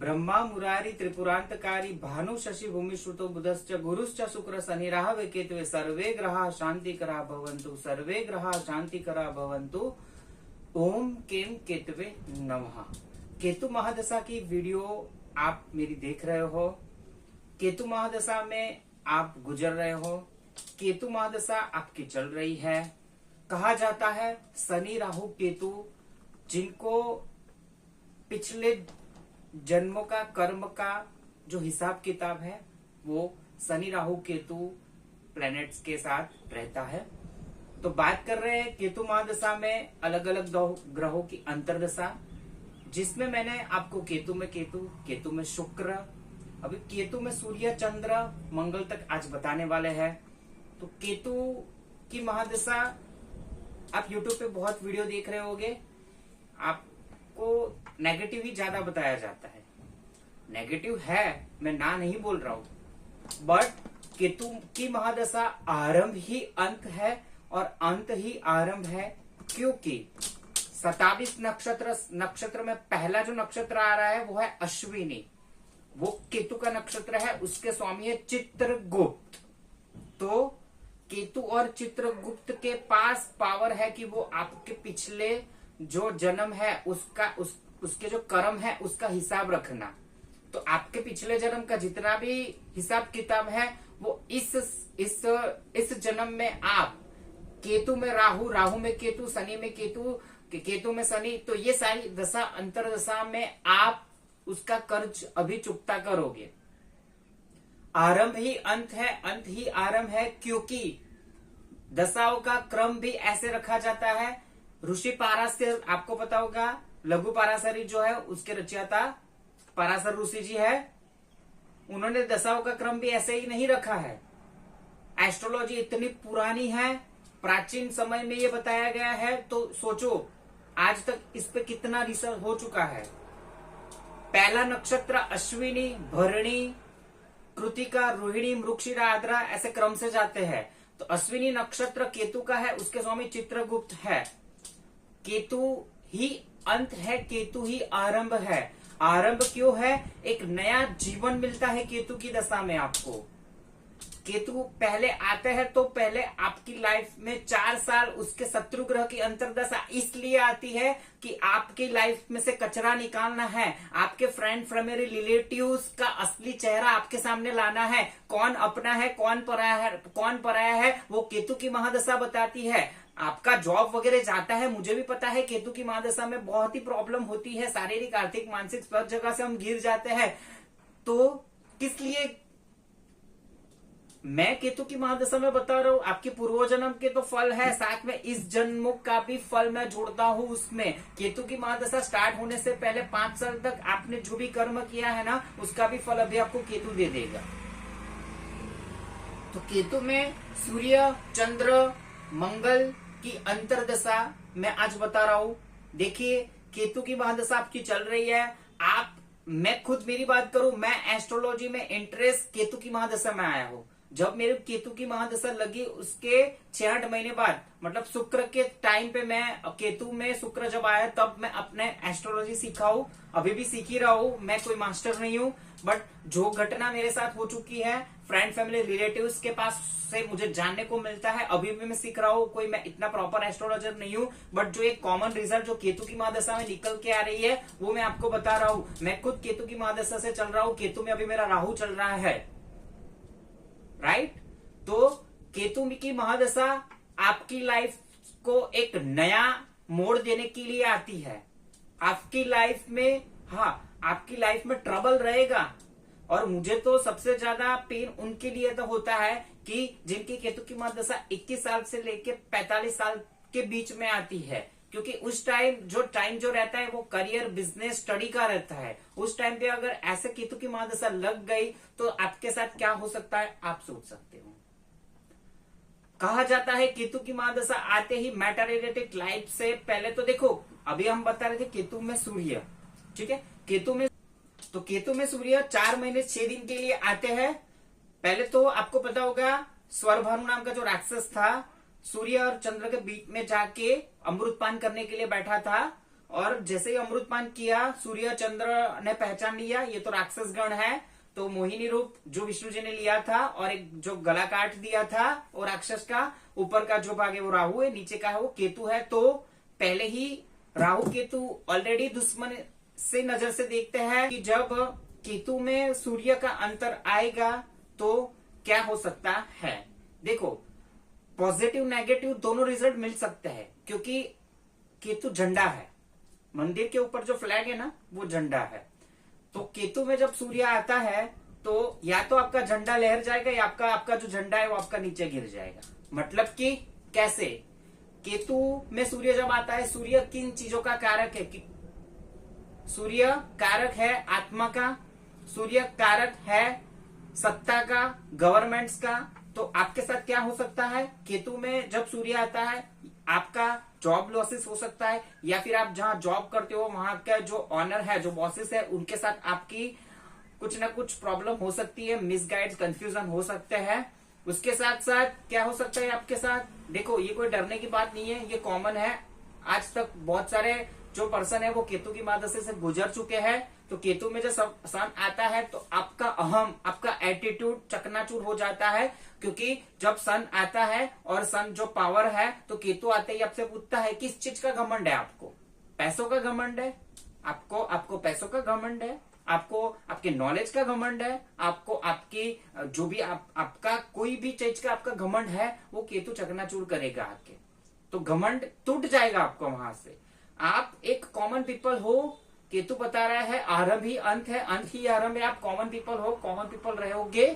ब्रह्मा मुरारी त्रिपुरांतकारी भानु शशि भूमि श्रुतो बुधश्च गुरुश्च शुक्र शनि राहवे केतवे सर्वे ग्रहा शांतिकरा भवन्तु सर्वे ग्रहा शांतिकरा भवन्तु। ओम केम केतवे नमः। केतु महादशा की वीडियो आप मेरी देख रहे हो। केतु महादशा में आप गुजर रहे हो। केतु महादशा आपकी चल रही है। कहा जाता है शनि राहु केतु जिनको पिछले जन्मों का कर्म का जो हिसाब किताब है वो शनि राहु केतु प्लैनेट्स के साथ रहता है। तो बात कर रहे हैं केतु महादशा में अलग अलग ग्रहों की अंतरदशा, जिसमें मैंने आपको केतु में शुक्र, अभी केतु में सूर्य चंद्र मंगल तक आज बताने वाले हैं। तो केतु की महादशा आप YouTube पे बहुत वीडियो देख रहे होंगे, आपको नेगेटिव ही ज्यादा बताया जाता है। नेगेटिव है, मैं ना नहीं बोल रहा हूं, बट केतु की महादशा आरंभ ही अंत है और अंत ही आरंभ है, क्योंकि 27 नक्षत्र में पहला जो नक्षत्र आ रहा है वो है अश्विनी। वो केतु का नक्षत्र है, उसके स्वामी है चित्रगुप्त। तो केतु और चित्रगुप्त के पास पावर है कि वो आपके पिछले जो जन्म है उसके जो कर्म है उसका हिसाब रखना। तो आपके पिछले जन्म का जितना भी हिसाब किताब है वो इस जन्म में आप केतु में राहु में केतु, शनि में केतु में शनि, तो ये सारी दशा अंतरदशा में आप उसका कर्ज अभी चुकता करोगे। आरंभ ही अंत है, अंत ही आरंभ है, क्योंकि दशाओं का क्रम भी ऐसे रखा जाता है। ऋषि पाराशर, आपको पता होगा, लघु पाराशरी जो है उसके रचयिता पाराशर ऋषि जी है, उन्होंने दशाओं का क्रम भी ऐसे ही नहीं रखा है। एस्ट्रोलॉजी इतनी पुरानी है, प्राचीन समय में ये बताया गया है, तो सोचो आज तक इस पे कितना रिसर्च हो चुका है। पहला नक्षत्र अश्विनी, भरणी, कृतिका, रोहिणी, मृगशिरा, आद्रा, ऐसे क्रम से जाते हैं। तो अश्विनी नक्षत्र केतु का है, उसके स्वामी चित्रगुप्त है। केतु ही अंत है, केतु ही आरंभ है। आरंभ क्यों है? एक नया जीवन मिलता है केतु की दशा में आपको। केतु पहले आते हैं तो पहले आपकी लाइफ में 4 साल उसके शत्रु ग्रह की अंतरदशा इसलिए आती है कि आपकी लाइफ में से कचरा निकालना है, आपके फ्रेंड फैमिली रिलेटिव्स का असली चेहरा आपके सामने लाना है। कौन अपना है, कौन पराया है, वो केतु की महादशा बताती है। आपका जॉब वगैरह जाता है, मुझे भी पता है केतु की महादशा में बहुत ही प्रॉब्लम होती है, शारीरिक, आर्थिक, मानसिक सब जगह से हम गिर जाते हैं। तो किस लिए मैं केतु की महादशा में बता रहा हूं? आपके पूर्व जन्म के तो फल है, साथ में इस जन्म का भी फल मैं जोड़ता हूं उसमें। केतु की महादशा स्टार्ट होने से पहले 5 साल तक आपने जो भी कर्म किया है ना, उसका भी फल अभी आपको केतु दे देगा। तो केतु में सूर्य चंद्र मंगल की अंतरदशा मैं आज बता रहा हूं। देखिए केतु की महादशा आपकी चल रही है। मैं खुद मेरी बात करूं, मैं एस्ट्रोलॉजी में इंटरेस्ट केतु की महादशा में आया हूं। जब मेरे केतु की महादशा लगी उसके 6-8 महीने बाद, मतलब शुक्र के टाइम पे, मैं केतु में शुक्र जब आया तब मैं अपने एस्ट्रोलॉजी सीखा हूं। अभी भी सीख ही रहा हूं, मैं कोई मास्टर नहीं हूं, बट जो घटना मेरे साथ हो चुकी है फ्रेंड फैमिली रिलेटिव्स के पास से मुझे जानने को मिलता है, अभी भी मैं सीख रहा हूं। कोई मैं इतना प्रॉपर एस्ट्रोलॉजर नहीं हूं, बट जो एक कॉमन रिजल्ट जो केतु की महादशा में निकल के आ रही है वो मैं आपको बता रहा हूं। मैं खुद केतु की महादशा से चल रहा हूं। केतु में अभी मेरा राहु चल रहा है, राइट। तो केतु की महादशा आपकी लाइफ को एक नया मोड़ देने के लिए आती है। आपकी लाइफ में, आपकी लाइफ में ट्रबल रहेगा, और मुझे तो सबसे ज्यादा पेन उनके लिए तो होता है कि जिनकी केतु की महादशा 21 साल से लेके 45 साल के बीच में आती है, क्योंकि उस टाइम जो रहता है वो करियर, बिजनेस, स्टडी का रहता है। उस टाइम पे अगर ऐसे केतु की महादशा लग गई तो आपके साथ क्या हो सकता है आप सोच सकते हो। कहा जाता है केतु की महादशा आते ही मैटर लाइफ से पहले, तो देखो अभी हम बता रहे थे केतु में सूर्य, ठीक है, केतु में सूर्य 4 महीने 6 दिन के लिए आते हैं। पहले तो आपको पता होगा स्वरभानु नाम का जो राक्षस था सूर्य और चंद्र के बीच में जाके अमृतपान करने के लिए बैठा था, और जैसे ही अमृतपान किया, सूर्य चंद्र ने पहचान लिया ये तो राक्षस गण है, तो मोहिनी रूप जो विष्णु जी ने लिया था और एक जो गला काट दिया था और राक्षस का, ऊपर का जो भाग है वो राहु है, नीचे का है वो केतु है। तो पहले ही राहु केतु ऑलरेडी दुश्मन से नजर से देखते हैं कि जब केतु में सूर्य का अंतर आएगा तो क्या हो सकता है। देखो पॉजिटिव नेगेटिव दोनों रिजल्ट मिल सकते हैं, क्योंकि केतु झंडा है, मंदिर के ऊपर जो फ्लैग है ना वो झंडा है। तो केतु में जब सूर्य आता है तो या तो आपका झंडा लहर जाएगा या आपका जो झंडा है वो आपका नीचे गिर जाएगा। मतलब कि कैसे, केतु में सूर्य जब आता है, सूर्य किन चीजों का कारक है कि सूर्य कारक है आत्मा का, सूर्य कारक है सत्ता का, गवर्नमेंट्स का। तो आपके साथ क्या हो सकता है, केतु में जब सूर्य आता है आपका जॉब लॉसेस हो सकता है, या फिर आप जहां जॉब करते हो वहां का जो ऑनर है, जो बॉसेस है, उनके साथ आपकी कुछ ना कुछ प्रॉब्लम हो सकती है, मिसगाइड कंफ्यूजन हो सकते हैं। उसके साथ साथ क्या हो सकता है आपके साथ, देखो ये कोई डरने की बात नहीं है, ये कॉमन है। आज तक बहुत सारे जो पर्सन है वो केतु की मादशा से गुजर चुके हैं। तो केतु में जब सन आता है तो आपका अहम, आपका एटीट्यूड चकनाचूर हो जाता है, क्योंकि जब सन आता है और सन जो पावर है, तो केतु आते ही आपसे पूछता है किस चीज का घमंड है आपको, पैसों का घमंड है आपको पैसों का घमंड है, आपको आपके नॉलेज का घमंड है, आपको आपकी जो भी आपका कोई भी चीज का आपका घमंड है, वो केतु चकनाचूर करेगा आके। तो घमंड टूट जाएगा आपको वहां से। आप एक कॉमन पीपल हो, केतु बता रहा है आरंभ ही अंत है, अंत ही आरंभ है। आप कॉमन पीपल हो, कॉमन पीपल रहोगे,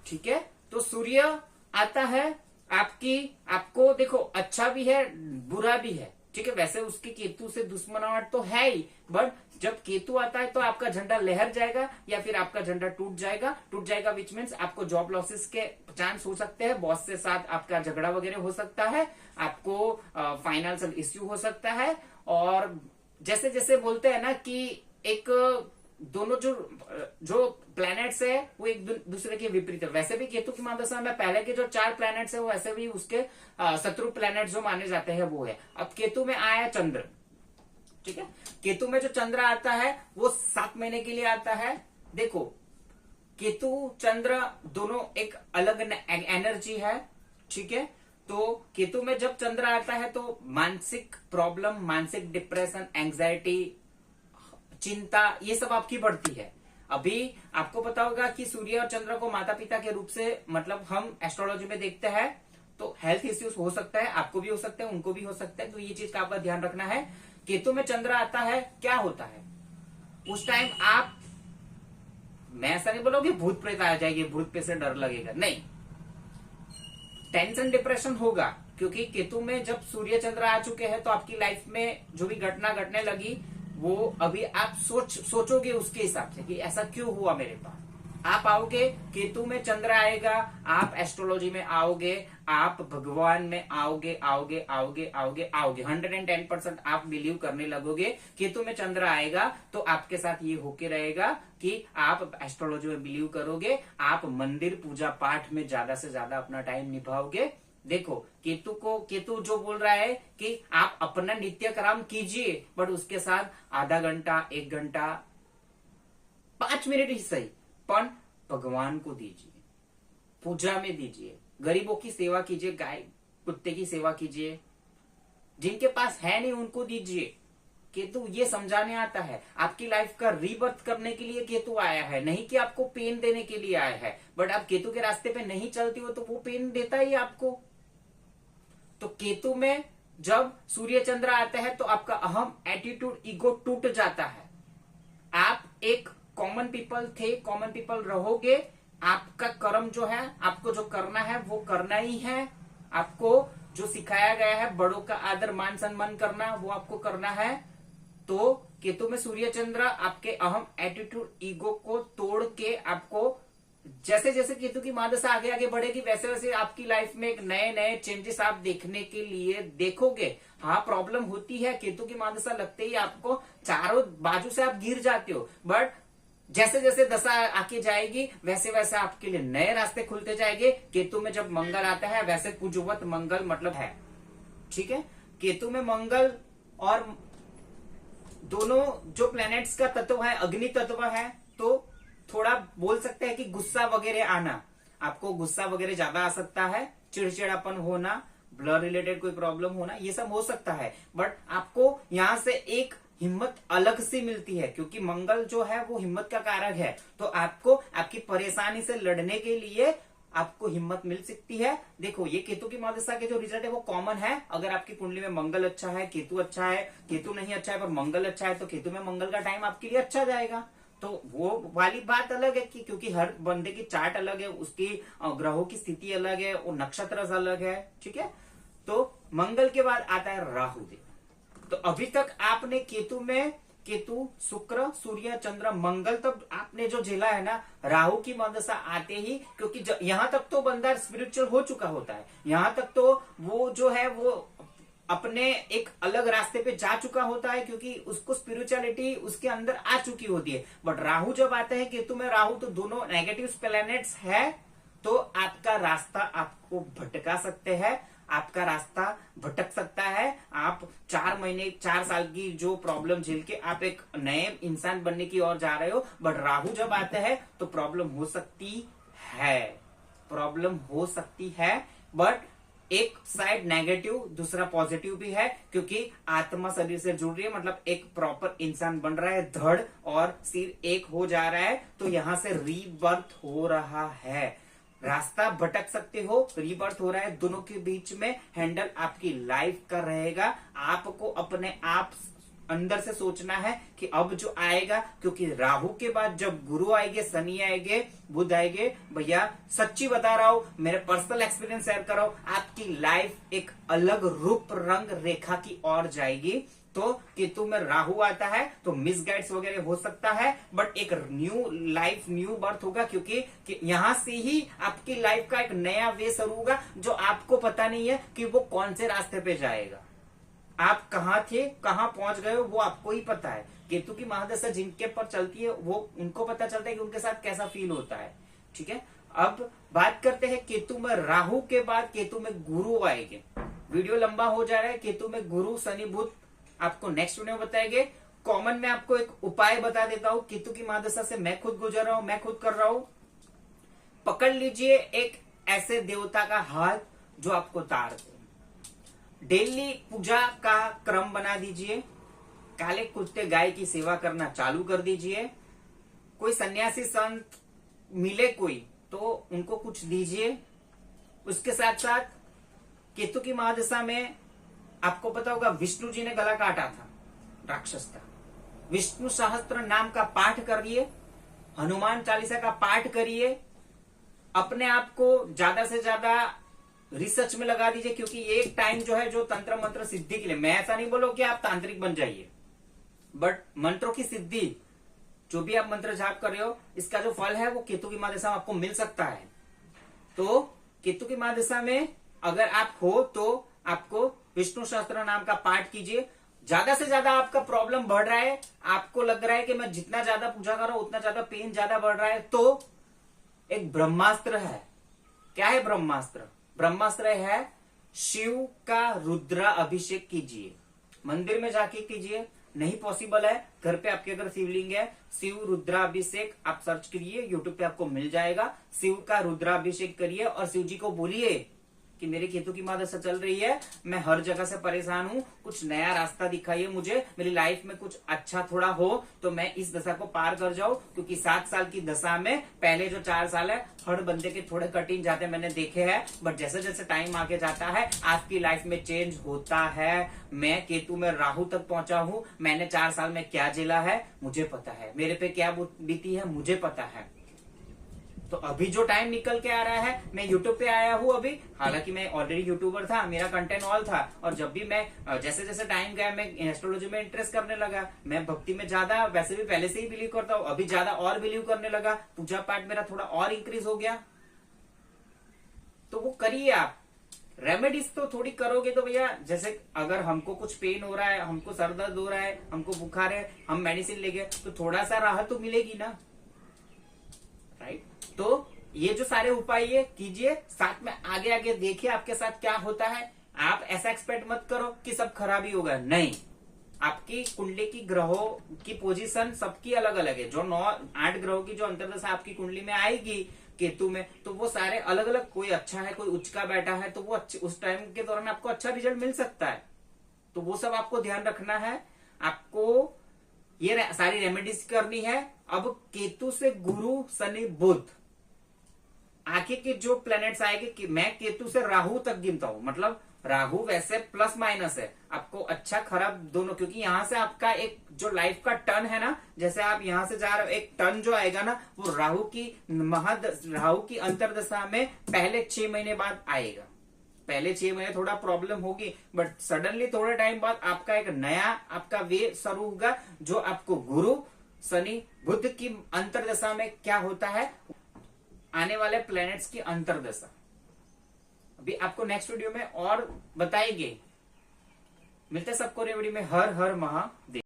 ठीक है। तो सूर्य आता है आपको देखो अच्छा भी है बुरा भी है, ठीक है। वैसे उसकी केतु से दुश्मनाहट तो है ही, बट जब केतु आता है तो आपका झंडा लहर जाएगा या फिर आपका झंडा टूट जाएगा विच मीन्स आपको जॉब लॉसेस के चांस हो सकते हैं, बॉस से साथ आपका झगड़ा वगैरह हो सकता है, आपको फाइनेंशियल इश्यू हो सकता है। और जैसे जैसे बोलते हैं ना कि एक दोनों जो प्लैनेट्स है वो एक दूसरे के विपरीत है, वैसे भी केतु की मादशा में पहले के जो 4 प्लैनेट्स है वो वैसे भी उसके शत्रु प्लैनेट जो माने जाते हैं वो है। अब केतु में आया चंद्र, ठीक है। केतु में जो चंद्र आता है वो 7 महीने के लिए आता है। देखो केतु चंद्र दोनों एक अलग एनर्जी है, ठीक है। तो केतु में जब चंद्र आता है तो मानसिक प्रॉब्लम, मानसिक डिप्रेशन, एंग्जाइटी, चिंता, ये सब आपकी बढ़ती है। अभी आपको पता होगा कि सूर्य और चंद्र को माता पिता के रूप से मतलब हम एस्ट्रोलॉजी में देखते हैं, तो हेल्थ इश्यूज हो सकता है, आपको भी हो सकता है, उनको भी हो सकता है। तो ये चीज का आपका ध्यान रखना है। केतु में चंद्र आता है, क्या होता है उस टाइम आप, मैं ऐसा नहीं बोलूंगी भूत प्रेत आ जाएगी, भूत प्रेत से डर लगेगा, नहीं, टेंशन डिप्रेशन होगा, क्योंकि केतु में जब सूर्य चंद्र आ चुके हैं तो आपकी लाइफ में जो भी घटना घटने लगी वो अभी आप सोचोगे उसके हिसाब से कि ऐसा क्यों हुआ मेरे पास। आप आओगे, केतु में चंद्र आएगा, आप एस्ट्रोलॉजी में आओगे, आप भगवान में आओगे 110% आप बिलीव करने लगोगे। केतु में चंद्र आएगा तो आपके साथ ये होके रहेगा कि आप एस्ट्रोलॉजी में बिलीव करोगे, आप मंदिर पूजा पाठ में ज्यादा से ज्यादा अपना टाइम निभाओगे। देखो केतु जो बोल रहा है कि आप अपना नित्य कर्म कीजिए, बट उसके साथ आधा घंटा 1 घंटा 5 मिनट ही सही पर भगवान को दीजिए, पूजा में दीजिए, गरीबों की सेवा कीजिए, गाय कुत्ते की सेवा कीजिए, जिनके पास है नहीं उनको दीजिए। केतु ये समझाने आता है, आपकी लाइफ का रीबर्थ करने के लिए केतु आया है, नहीं कि आपको पेन देने के लिए आया है। बट आप केतु के रास्ते पे नहीं चलती हो तो वो पेन देता ही आपको। तो केतु में जब सूर्य चंद्र आता है तो आपका अहम, एटीट्यूड, ईगो टूट जाता है। आप एक कॉमन पीपल थे, कॉमन पीपल रहोगे। आपका कर्म जो है, आपको जो करना है वो करना ही है। आपको जो सिखाया गया है, बड़ों का आदर मान सम्मान करना, वो आपको करना है। तो केतु में सूर्य चंद्र आपके अहम, एटीट्यूड, ईगो को तोड़ के आपको, जैसे जैसे केतु की मादशा आगे आगे बढ़ेगी वैसे वैसे आपकी लाइफ में एक नए नए चेंजेस आप देखने के लिए देखोगे। हाँ प्रॉब्लम होती है, केतु की मादशा लगते ही आपको चारों बाजू से आप गिर जाते हो, बट जैसे जैसे दशा आके जाएगी वैसे वैसे आपके लिए नए रास्ते खुलते जाएंगे। केतु में जब मंगल आता है, वैसे कुजवत मंगल मतलब है, ठीक है। केतु में मंगल और दोनों जो प्लैनेट्स का तत्व है अग्नि तत्व है, तो थोड़ा बोल सकते हैं कि गुस्सा वगैरह आना, आपको गुस्सा वगैरह ज्यादा आ सकता है, चिड़चिड़ापन होना, ब्लड रिलेटेड कोई प्रॉब्लम होना, ये सब हो सकता है। बट आपको यहां से एक हिम्मत अलग से मिलती है, क्योंकि मंगल जो है वो हिम्मत का कारक है। तो आपको आपकी परेशानी से लड़ने के लिए आपको हिम्मत मिल सकती है। देखो ये केतु की महादशा के जो रिजल्ट है वो कॉमन है। अगर आपकी कुंडली में मंगल अच्छा है, केतु अच्छा है, केतु नहीं अच्छा है पर मंगल अच्छा है, तो केतु में मंगल का टाइम आपके लिए अच्छा जाएगा। तो वो वाली बात अलग है कि क्योंकि हर बंदे की चार्ट अलग है, उसकी ग्रहों की स्थिति अलग है, वो नक्षत्र अलग है, ठीक है। तो मंगल के बाद आता है राहु देव। तो अभी तक आपने केतु में केतु, शुक्र, सूर्य, चंद्र, मंगल तक आपने जो झेला है ना, राहु की महादशा आते ही, क्योंकि यहां तक तो बंदा स्पिरिचुअल हो चुका होता है, यहां तक तो वो जो है वो अपने एक अलग रास्ते पे जा चुका होता है, क्योंकि उसको स्पिरिचुअलिटी उसके अंदर आ चुकी होती है। बट राहु जब आते हैं, केतु में राहु, तो दोनों नेगेटिव प्लैनेट्स है, तो आपका रास्ता आपको भटका सकते हैं, आपका रास्ता भटक सकता है। आप 4 महीने 4 साल की जो प्रॉब्लम झेल के आप एक नए इंसान बनने की ओर जा रहे हो, बट राहु जब आते हैं तो प्रॉब्लम हो सकती है, प्रॉब्लम हो सकती है। बट एक साइड नेगेटिव, दूसरा पॉजिटिव भी है, क्योंकि आत्मा शरीर से जुड़ रही है, मतलब एक प्रॉपर इंसान बन रहा है, धड़ और सिर एक हो जा रहा है, तो यहां से रीबर्थ हो रहा है। रास्ता भटक सकते हो, रीबर्थ हो रहा है, दोनों के बीच में हैंडल आपकी लाइफ का रहेगा। आपको अपने आप अंदर से सोचना है कि अब जो आएगा, क्योंकि राहु के बाद जब गुरु आएंगे, शनि आएंगे, बुध आएंगे, भैया सच्ची बता रहा हूं, मेरे पर्सनल एक्सपीरियंस शेयर कर रहा हूं, आपकी लाइफ एक अलग रूप रंग रेखा की ओर जाएगी। तो केतु में राहु आता है तो मिसगाइड्स वगैरह हो सकता है, बट एक न्यू लाइफ, न्यू बर्थ होगा, क्योंकि यहां से ही आपकी लाइफ का एक नया वे शुरू होगा, जो आपको पता नहीं है कि वो कौन से रास्ते पे जाएगा। आप कहां थे, कहां पहुंच गए हो, वो आपको ही पता है। केतु की महादशा जिनके पर चलती है वो उनको पता चलता है कि उनके साथ कैसा फील होता है, ठीक है। अब बात करते हैं केतु में राहु के बाद केतु में गुरु आएंगे। वीडियो लंबा हो जा रहा है, केतु में गुरु, शनि, बुध आपको नेक्स्ट वीडियो में बताएंगे। कॉमन में आपको एक उपाय बता देता हूं, केतु की महादशा से मैं खुद गुजर रहा हूं, मैं खुद कर रहा हूं। पकड़ लीजिए एक ऐसे देवता का हाथ जो आपको तार दे, डेली पूजा का क्रम बना दीजिए, काले कुत्ते गाय की सेवा करना चालू कर दीजिए। कोई सन्यासी संत मिले कोई तो उनको कुछ दीजिए। उसके साथ साथ केतु की महादशा में आपको पता होगा विष्णु जी ने गला काटा था राक्षस का, विष्णु सहस्त्र नाम का पाठ करिए, हनुमान चालीसा का पाठ करिए, अपने आप को ज्यादा से ज्यादा रिसर्च में लगा दीजिए, क्योंकि एक टाइम जो है जो तंत्र मंत्र सिद्धि के लिए, मैं ऐसा नहीं बोलूं कि आप तांत्रिक बन जाइए, बट मंत्रों की सिद्धि, जो भी आप मंत्र जाप कर रहे हो, इसका जो फल है वो केतु की महादशा में आपको मिल सकता है। तो केतु की महादशा में अगर आप हो तो आपको विष्णु सहस्त्र नाम का पाठ कीजिए। ज्यादा से ज्यादा आपका प्रॉब्लम बढ़ रहा है, आपको लग रहा है कि मैं जितना ज्यादा पूजा कर रहा हूं उतना ज्यादा पेन ज्यादा बढ़ रहा है, तो एक ब्रह्मास्त्र है। क्या है ब्रह्मास्त्र? ब्रह्मास्त्र है शिव का रुद्रा अभिषेक कीजिए, मंदिर में जाके कीजिए, नहीं पॉसिबल है घर पे आपके अगर शिवलिंग है, शिव रुद्राभिषेक आप सर्च करिए, यूट्यूब पे आपको मिल जाएगा। शिव का रुद्राभिषेक करिए और शिव जी को बोलिए कि मेरी केतु की महादशा चल रही है, मैं हर जगह से परेशान हूं, कुछ नया रास्ता दिखाइए मुझे, मेरी लाइफ में कुछ अच्छा थोड़ा हो तो मैं इस दशा को पार कर जाऊं। क्योंकि 7 साल की दशा में पहले जो 4 साल है हर बंदे के थोड़े कठिन जाते मैंने देखे हैं, बट जैसे जैसे टाइम आगे जाता है आपकी लाइफ में चेंज होता है। मैं केतु में राहु तक पहुंचा हूं, मैंने 4 साल में क्या झेला है मुझे पता है, मेरे पे क्या बीती है मुझे पता है। तो अभी जो टाइम निकल के आ रहा है, मैं यूट्यूब पे आया हूँ अभी, हालांकि मैं ऑलरेडी यूट्यूबर था, मेरा कंटेंट ऑल था, और जब भी मैं जैसे जैसे टाइम गया मैं एस्ट्रोलॉजी में इंटरेस्ट करने लगा, मैं भक्ति में ज्यादा वैसे भी पहले से ही बिलीव करता हूँ, अभी ज्यादा और बिलीव करने लगा, पूजा पाठ मेरा थोड़ा और इंक्रीज हो गया। तो वो करिए आप, रेमेडीज तो थोड़ी करोगे तो भैया, जैसे अगर हमको कुछ पेन हो रहा है, हमको सर दर्द हो रहा है, हमको बुखार है, हम मेडिसिन ले गए तो थोड़ा सा राहत तो मिलेगी ना, राइट। तो ये जो सारे उपाय ये कीजिए, साथ में आगे आगे देखिए आपके साथ क्या होता है। आप ऐसा एक्सपेक्ट मत करो कि सब खराब ही होगा, नहीं, आपकी कुंडली की ग्रहों की पोजीशन सबकी अलग अलग है। जो 8 ग्रहों की जो अंतर्दशा आपकी कुंडली में आएगी केतु में, तो वो सारे अलग अलग, कोई अच्छा है कोई उच्च का बैठा है, तो वो उस टाइम के दौरान आपको अच्छा रिजल्ट मिल सकता है। तो वो सब आपको ध्यान रखना है। आपको ये सारी रेमेडीज करनी है। अब केतु से गुरु शनि बुध आगे के जो प्लैनेट्स आएंगे कि मैं केतु से राहु तक गिनता हूं, मतलब राहु वैसे प्लस माइनस है, आपको अच्छा खराब दोनों, क्योंकि यहां से आपका एक जो लाइफ का टर्न है ना, जैसे आप यहां से जा रहे हो, एक टर्न जो आएगा ना वो राहु की अंतरदशा में पहले 6 महीने बाद आएगा। पहले 6 महीने थोड़ा प्रॉब्लम होगी, बट सडनली थोड़े टाइम बाद आपका एक नया आपका वे शुरू होगा, जो आपको गुरु शनि बुध की अंतरदशा में क्या होता है, आने वाले प्लैनेट्स की अंतरदशा अभी आपको नेक्स्ट वीडियो में और बताएंगे। मिलते सबको नई वीडियो में। हर हर महादेव।